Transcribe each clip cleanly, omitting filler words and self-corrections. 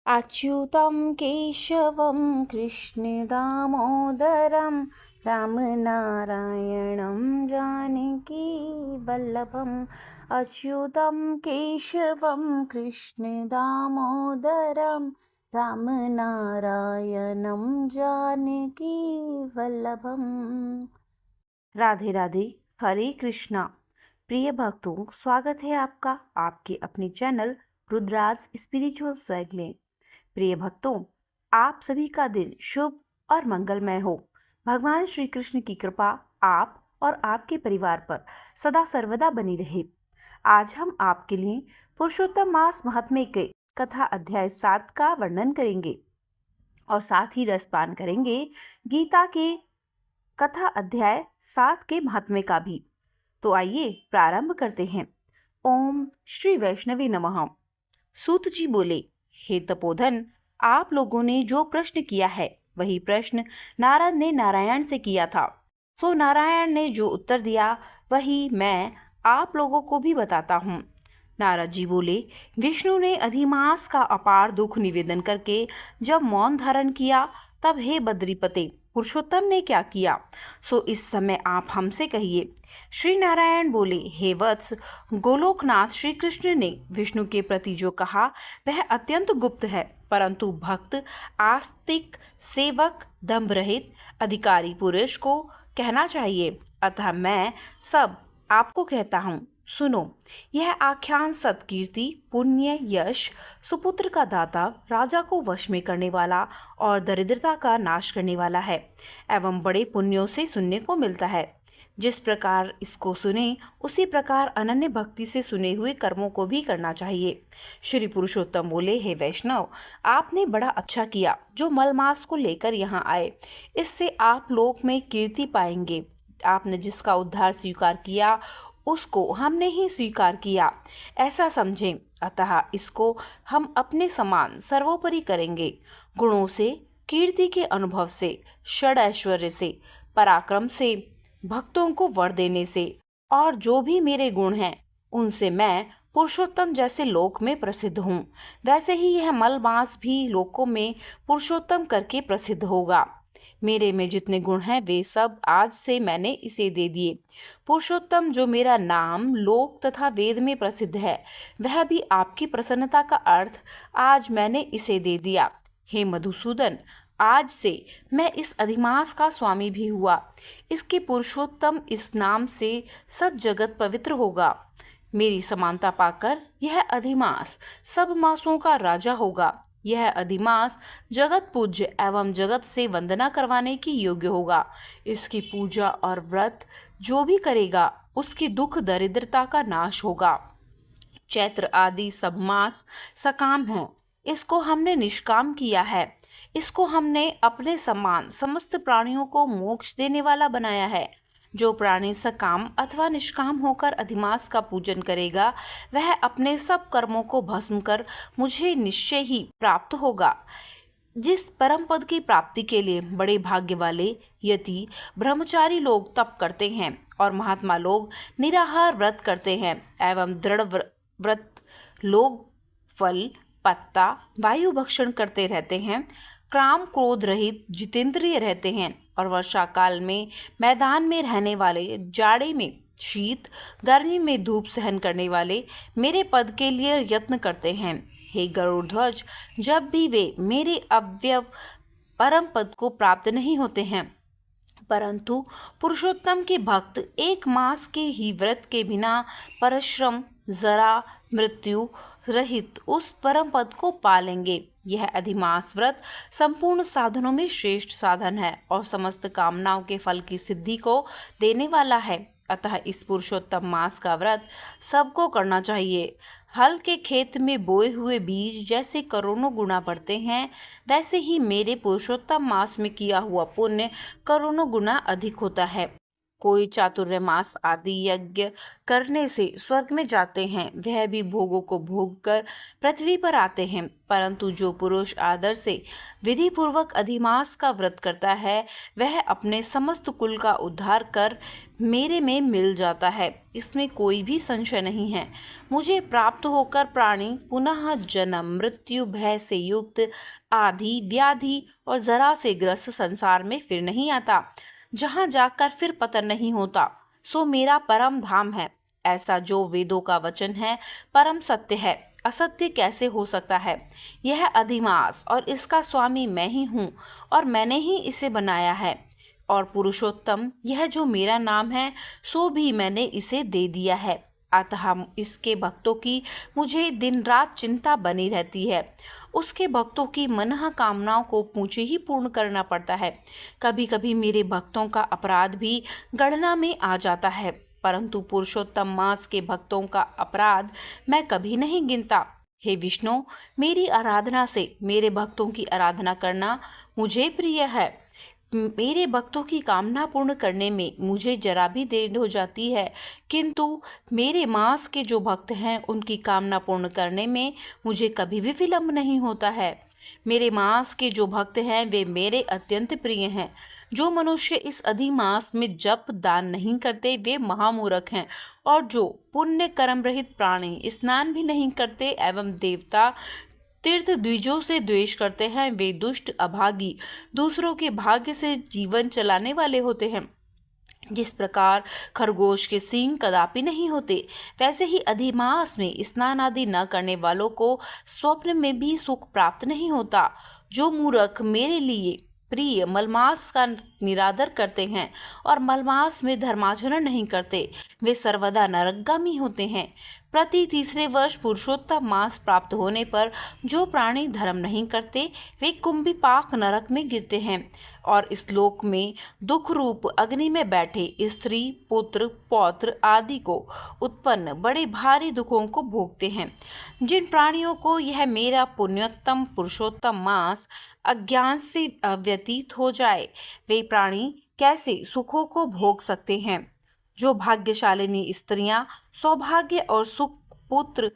अच्युतं केशवं कृष्णदामोदरं रामनारायणं जानकीवल्लभम्। अच्युतं केशवं कृष्णदामोदरं रामनारायणं जानकीवल्लभम्। राधे राधे, हरे कृष्णा। प्रिय भक्तों, स्वागत है आपका आपके अपने चैनल रुद्राज स्पिरिचुअल स्वैग में। प्रिय भक्तों, आप सभी का दिन शुभ और मंगलमय हो। भगवान श्री कृष्ण की कृपा आप और आपके परिवार पर सदा सर्वदा बनी रहे। आज हम आपके लिए पुरुषोत्तम मास महात्म्य के कथा अध्याय 7 का वर्णन करेंगे और साथ ही रसपान करेंगे गीता के कथा अध्याय 7 के महात्म्य का भी। तो आइए प्रारंभ करते हैं। ओम श्री वैष्णवे नमः। सूत जी बोले, हे तपोधन, आप लोगों ने जो प्रश्न किया है वही प्रश्न नारद ने नारायण से किया था। सो नारायण ने जो उत्तर दिया वही मैं आप लोगों को भी बताता हूँ। नारद जी बोले, विष्णु ने अधिमास का अपार दुख निवेदन करके जब मौन धारण किया, तब हे बद्रीपते, पुरुषोत्तम ने क्या किया, सो इस समय आप हमसे कहिए। श्री नारायण बोले, हे वत्स, गोलोकनाथ श्री कृष्ण ने विष्णु के प्रति जो कहा वह अत्यंत गुप्त है, परंतु भक्त, आस्तिक, सेवक, दंभ रहित अधिकारी पुरुष को कहना चाहिए। अतः मैं सब आपको कहता हूँ, सुनो। यह आख्यान सत्कीर्ति, पुण्य, यश, सुपुत्र का दाता, राजा को वश में करने वाला और दरिद्रता का नाश करने वाला है एवं बड़े पुण्यों से सुनने को मिलता है। जिस प्रकार इसको सुने उसी प्रकार अनन्य भक्ति से सुने हुए कर्मों को भी करना चाहिए। श्री पुरुषोत्तम बोले, हे वैष्णव, आपने बड़ा अच्छा किया जो मलमास को लेकर यहाँ आए। इससे आप लोक में कीर्ति पाएंगे। आपने जिसका उद्धार स्वीकार किया उसको हमने ही स्वीकार किया, ऐसा समझें। अतः इसको हम अपने समान सर्वोपरि करेंगे। गुणों से, कीर्ति के अनुभव से, षड ऐश्वर्य से, पराक्रम से, भक्तों को वर देने से और जो भी मेरे गुण हैं उनसे मैं पुरुषोत्तम जैसे लोक में प्रसिद्ध हूँ। वैसे ही यह मलमास भी लोकों में पुरुषोत्तम करके प्रसिद्ध होगा। मेरे में जितने गुण हैं वे सब आज से मैंने इसे दे दिए। पुरुषोत्तम जो मेरा नाम लोक तथा वेद में प्रसिद्ध है, वह भी आपकी प्रसन्नता का अर्थ आज मैंने इसे दे दिया। हे मधुसूदन, आज से मैं इस अधिमास का स्वामी भी हुआ। इसके पुरुषोत्तम इस नाम से सब जगत पवित्र होगा। मेरी समानता पाकर यह अधिमास सब मासों का राजा होगा। यह अधिमास जगत पूज्य एवं जगत से वंदना करवाने की योग्य होगा। इसकी पूजा और व्रत जो भी करेगा उसकी दुख दरिद्रता का नाश होगा। चैत्र आदि सब मास सकाम हैं। इसको हमने निष्काम किया है। इसको हमने अपने समान समस्त प्राणियों को मोक्ष देने वाला बनाया है। जो प्राणी सकाम अथवा निष्काम होकर अधिमास का पूजन करेगा वह अपने सब कर्मों को भस्म कर मुझे निश्चय ही प्राप्त होगा। जिस परम पद की प्राप्ति के लिए बड़े भाग्य वाले यति ब्रह्मचारी लोग तप करते हैं और महात्मा लोग निराहार व्रत करते हैं एवं दृढ़ व्रत लोग फल, पत्ता, वायु भक्षण करते रहते हैं, काम क्रोध रहित जितेंद्रिय रहते हैं और वर्षा काल में मैदान में रहने वाले, जाड़े में शीत, गर्मी में धूप सहन करने वाले मेरे पद के लिए यत्न करते हैं। हे गरुड़ ध्वज, जब भी वे मेरे अव्यव परम पद को प्राप्त नहीं होते हैं, परंतु पुरुषोत्तम के भक्त एक मास के ही व्रत के बिना परिश्रम, जरा, मृत्यु रहित उस परम पद को पालेंगे। यह अधिमास व्रत संपूर्ण साधनों में श्रेष्ठ साधन है और समस्त कामनाओं के फल की सिद्धि को देने वाला है। अतः इस पुरुषोत्तम मास का व्रत सबको करना चाहिए। हल के खेत में बोए हुए बीज जैसे करोड़ों गुना बढ़ते हैं, वैसे ही मेरे पुरुषोत्तम मास में किया हुआ पुण्य करोड़ों गुना अधिक होता है। कोई चातुर्मास आदि यज्ञ करने से स्वर्ग में जाते हैं, वह भी भोगों को भोग कर पृथ्वी पर आते हैं। परंतु जो पुरुष आदर से विधि पूर्वक अधिमास का व्रत करता है, वह अपने समस्त कुल का उद्धार कर मेरे में मिल जाता है। इसमें कोई भी संशय नहीं है। मुझे प्राप्त होकर प्राणी पुनः जन्म मृत्यु भय से युक्त आदि व्याधि और जरा से ग्रस्त संसार में फिर नहीं आता, जहाँ जाकर फिर पतन नहीं होता, सो मेरा परम धाम है। ऐसा जो वेदों का वचन है परम सत्य है, असत्य कैसे हो सकता है। यह अधिमास और इसका स्वामी मैं ही हूँ और मैंने ही इसे बनाया है। और पुरुषोत्तम, यह जो मेरा नाम है सो भी मैंने इसे दे दिया है। अतः इसके भक्तों की मुझे दिन रात चिंता बनी रहती है। उसके भक्तों की मनः कामनाओं को मुझे ही पूर्ण करना पड़ता है। कभी कभी मेरे भक्तों का अपराध भी गणना में आ जाता है, परंतु पुरुषोत्तम मास के भक्तों का अपराध मैं कभी नहीं गिनता। हे विष्णु, मेरी आराधना से मेरे भक्तों की आराधना करना मुझे प्रिय है। मेरे भक्तों की कामना पूर्ण करने में मुझे जरा भी देर हो जाती है, किंतु मेरे मास के जो भक्त हैं उनकी कामना पूर्ण करने में मुझे कभी भी विलंब नहीं होता है। मेरे मास के जो भक्त हैं वे मेरे अत्यंत प्रिय हैं। जो मनुष्य इस अधिमास में जप दान नहीं करते वे महामूर्ख हैं, और जो पुण्य कर्म रहित प्राणी स्नान भी नहीं करते एवं देवता तीर्थ द्विजों से द्वेष करते हैं, वे दुष्ट अभागी दूसरों के भाग्य से जीवन चलाने वाले होते हैं। जिस प्रकार खरगोश के सींग कदापि नहीं होते, वैसे ही अधिमास में स्नान आदि न करने वालों को स्वप्न में भी सुख प्राप्त नहीं होता। जो मूर्ख मेरे लिए प्रिय मलमास का निरादर करते हैं और मलमास में धर्माचरण नहीं करते, वे सर्वदा नरकगामी होते हैं। प्रति तीसरे वर्ष पुरुषोत्तम मास प्राप्त होने पर जो प्राणी धर्म नहीं करते वे कुंभिपाक नरक में गिरते हैं और इस लोक में दुख रूप अग्नि में बैठे स्त्री पुत्र पौत्र आदि को उत्पन्न बड़े भारी दुखों को भोगते हैं। जिन प्राणियों को यह मेरा पुण्योत्तम पुरुषोत्तम मास अज्ञान से व्यतीत हो जाए, वे प्राणी कैसे सुखों को भोग सकते हैं। जो भाग्यशालिनी स्त्रियां सौभाग्य और सुख पुत्र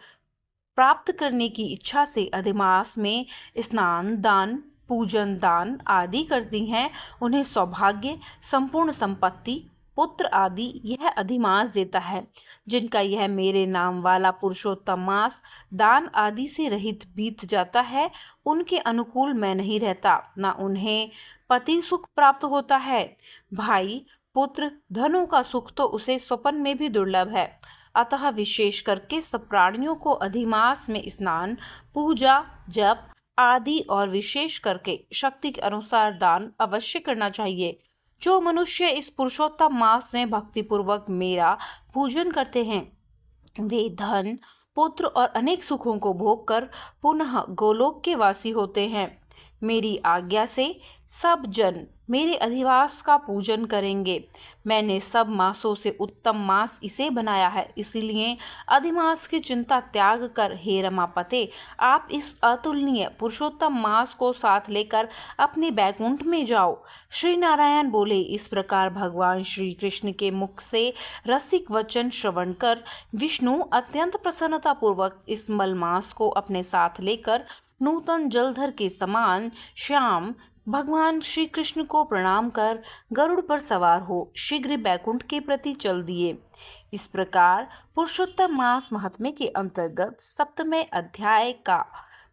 प्राप्त करने की इच्छा से अधिमास में स्नान दान पूजन दान आदि करती हैं, उन्हें सौभाग्य संपूर्ण संपत्ति पुत्र आदि यह अधिमास देता है। जिनका यह मेरे नाम वाला पुरुषोत्तम मास दान आदि से रहित बीत जाता है, उनके अनुकूल मैं नहीं रहता, न उन्हें पति सुख प्राप्त होता है। भाई पुत्र धनों का सुख तो उसे स्वप्न में भी दुर्लभ है। अतः विशेष करके सब प्राणियों को अधिमास में स्नान पूजा जप आदि और विशेष करके शक्ति के अनुसार दान अवश्य करना चाहिए। जो मनुष्य इस पुरुषोत्तम मास में भक्ति पूर्वक मेरा पूजन करते हैं, वे धन पुत्र और अनेक सुखों को भोग कर पुनः गोलोक के वासी होते हैं। मेरी आज्ञा से सब जन मेरे अधिवास का पूजन करेंगे। मैंने सब मासों से उत्तम मास इसे बनाया है, इसीलिए अधिमास की चिंता त्याग कर हे रमापते, आप इस अतुलनीय पुरुषोत्तम मास को साथ लेकर अपने बैकुंठ में जाओ। श्री नारायण बोले। इस प्रकार भगवान श्री कृष्ण के मुख से रसिक वचन श्रवण कर विष्णु अत्यंत प्रसन्नता पूर्वक इस मलमास को अपने साथ लेकर नूतन जलधर के समान श्याम भगवान श्री कृष्ण को प्रणाम कर गरुड़ पर सवार हो शीघ्र बैकुंठ के प्रति चल दिए। इस प्रकार पुरुषोत्तम मास महात्म्य के अंतर्गत 7वें अध्याय का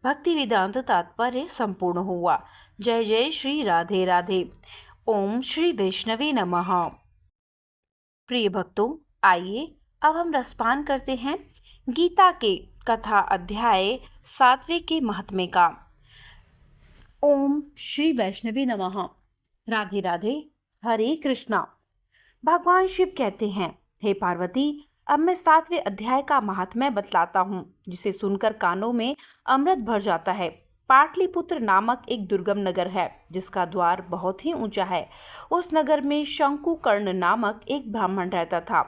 भक्ति वेदांत तात्पर्य संपूर्ण हुआ। जय जय श्री राधे राधे। ओम श्री वैष्णवे नमः। प्रिय भक्तों, आइए अब हम रसपान करते हैं गीता के कथा अध्याय 7वें के महात्म्य का। ओम श्री वैष्णवे नमः। राधे राधे। हरे कृष्णा। भगवान शिव कहते हैं, हे पार्वती, अब मैं 7वें अध्याय का महात्म्य बतलाता हूँ, जिसे सुनकर कानों में अमृत भर जाता है। पाटलिपुत्र नामक एक दुर्गम नगर है, जिसका द्वार बहुत ही ऊंचा है। उस नगर में शंकुकर्ण नामक एक ब्राह्मण रहता था।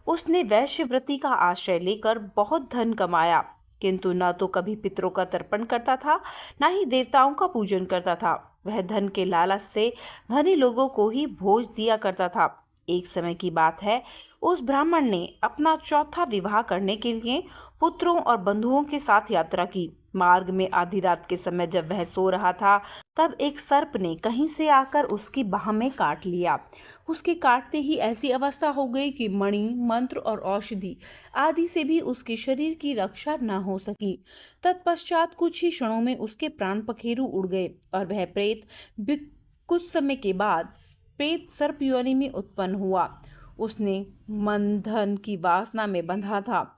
उसने वैश्यव्रती का आश्रय लेकर बहुत धन कमाया, किंतु न तो कभी पितरों का तर्पण करता था, न ही देवताओं का पूजन करता था। वह धन के लालच से धनी लोगों को ही भोज दिया करता था। एक समय की बात है, उस ब्राह्मण ने अपना चौथा विवाह करने के लिए पुत्रों और बंधुओं के साथ यात्रा की। मार्ग में आधी रात के समय जब वह सो रहा था, तब एक सर्प ने कहीं से आकर उसकी बाह में काट लिया। उसके काटते ही ऐसी अवस्था हो गई कि मणि, मंत्र और औषधि आदि से भी उसके शरीर की रक्षा न हो सकी। तत्पश्चात कुछ ही क्षणों में उसके प्राण पखेरु उड़ गए और वह प्रेत कुछ समय के बाद प्रेत सर्प योनि में उत्पन्न हुआ। उसने मंथन की वासना में बंधा था।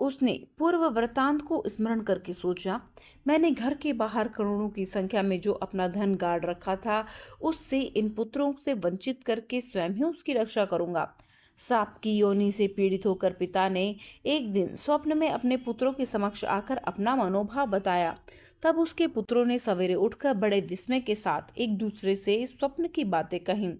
उसने पूर्व वृतांत को स्मरण करके सोचा, मैंने घर के बाहर करोड़ों की संख्या में जो अपना धन गाड़ रखा था, उससे इन पुत्रों से वंचित करके स्वयं ही उसकी रक्षा करूंगा। सांप की योनि से पीड़ित होकर पिता ने एक दिन स्वप्न में अपने पुत्रों के समक्ष आकर अपना मनोभाव बताया। तब उसके पुत्रों ने सवेरे उठकर बड़े विस्मय के साथ एक दूसरे से स्वप्न की बातें कहीं।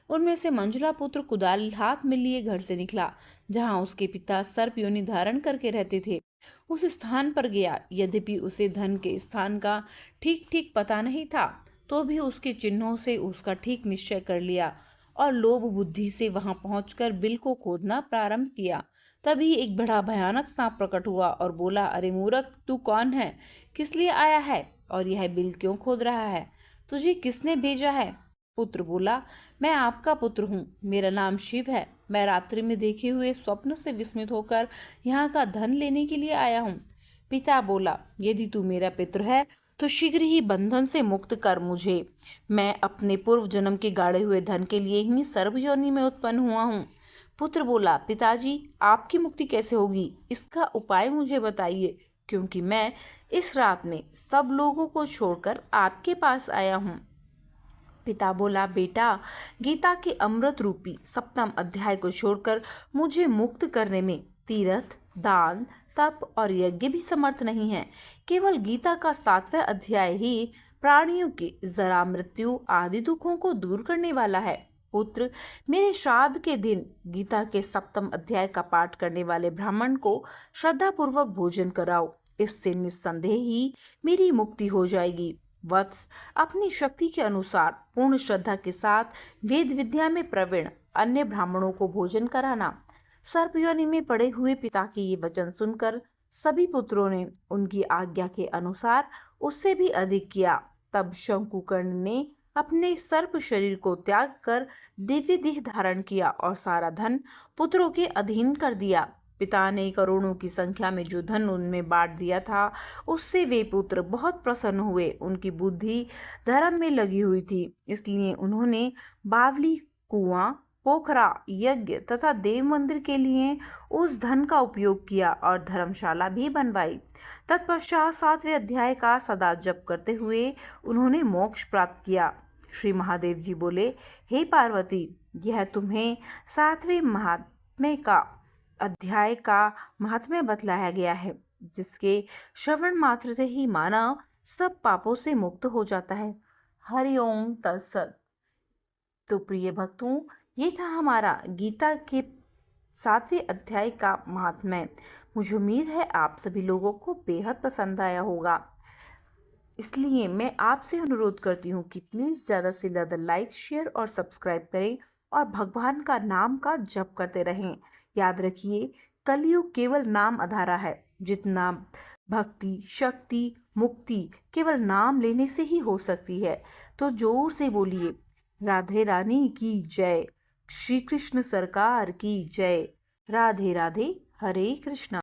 उनमें से मंजुला पुत्र कुदाल हाथ में लिए घर से निकला, जहां उसके पिता सर्प योनि धारण करके रहते थे। उस स्थान पर गया। यद्यपि उसे धन के स्थान का ठीक ठीक पता नहीं था, तो भी उसके चिन्हों से उसका ठीक निश्चय कर लिया और लोभ बुद्धि से वहां पहुंचकर बिल को खोदना प्रारंभ किया। तभी एक बड़ा भयानक सांप प्रकट हुआ और बोला, अरे मूर्ख, तू कौन है? किस लिए आया है? और यह बिल क्यों खोद रहा है? तुझे किसने भेजा है? पुत्र बोला, मैं आपका पुत्र हूँ, मेरा नाम शिव है। मैं रात्रि में देखे हुए स्वप्न से विस्मित होकर यहाँ का धन लेने के लिए आया हूँ। पिता बोला, यदि तू मेरा पित्र है तो शीघ्र ही बंधन से मुक्त कर मुझे। मैं अपने पूर्व जन्म के गाड़े हुए धन के लिए ही सर्प योनि में उत्पन्न हुआ हूँ। पुत्र बोला, पिताजी, आपकी मुक्ति कैसे होगी? इसका उपाय मुझे बताइए, क्योंकि मैं इस रात में सब लोगों को छोड़कर आपके पास आया हूँ। पिता बोला, बेटा, गीता के अमृत रूपी सप्तम अध्याय को छोड़कर मुझे मुक्त करने में तीर्थ, दान, तप और यज्ञ भी समर्थ नहीं है। केवल गीता का 7वां अध्याय ही प्राणियों के जरा, मृत्यु आदि दुखों को दूर करने वाला है। पुत्र, मेरे श्राद्ध के दिन गीता के सप्तम अध्याय का पाठ करने वाले ब्राह्मण को श्रद्धापूर्वक भोजन कराओ। इससे निस्संदेह ही मेरी मुक्ति हो जाएगी। वत्स, अपनी शक्ति के अनुसार पूर्ण श्रद्धा के साथ वेद विद्या में प्रवीण अन्य ब्राह्मणों को भोजन कराना। सर्प योनि में पड़े हुए पिता के ये वचन सुनकर सभी पुत्रों ने उनकी आज्ञा के अनुसार उससे भी अधिक किया। तब शंकुकर्ण ने अपने सर्प शरीर को त्याग कर दिव्य देह धारण किया और सारा धन पुत्रों के अधीन कर दिया। पिता ने करोड़ों की संख्या में जो धन उनमें बांट दिया था, उससे वे पुत्र बहुत प्रसन्न हुए। उनकी बुद्धि धर्म में लगी हुई थी, इसलिए उन्होंने बावली, कुआं, पोखरा, यज्ञ तथा देव मंदिर के लिए उस धन का उपयोग किया और धर्मशाला भी बनवाई। तत्पश्चात 7वें अध्याय का सदा जप करते हुए उन्होंने मोक्ष प्राप्त किया। श्री महादेव जी बोले, हे पार्वती, यह तुम्हें 7वें महात्म्य का अध्याय का महात्म्य बतलाया गया है, जिसके श्रवण मात्र से ही मानव सब पापों से मुक्त हो जाता है। हरि ओम तत्सत। तो प्रिय भक्तों, ये था हमारा गीता के 7वें अध्याय का महात्म्य। मुझे उम्मीद है आप सभी लोगों को बेहद पसंद आया होगा। इसलिए मैं आपसे अनुरोध करती हूँ कि प्लीज़ ज़्यादा से ज़्यादा लाइक, शेयर और सब्सक्राइब करें और भगवान का नाम का जप करते रहें। याद रखिए, कलयुग केवल नाम आधारा है। जितना भक्ति, शक्ति, मुक्ति केवल नाम लेने से ही हो सकती है। तो जोर से बोलिए, राधे रानी की जय, श्री कृष्ण सरकार की जय। राधे राधे, हरे कृष्णा।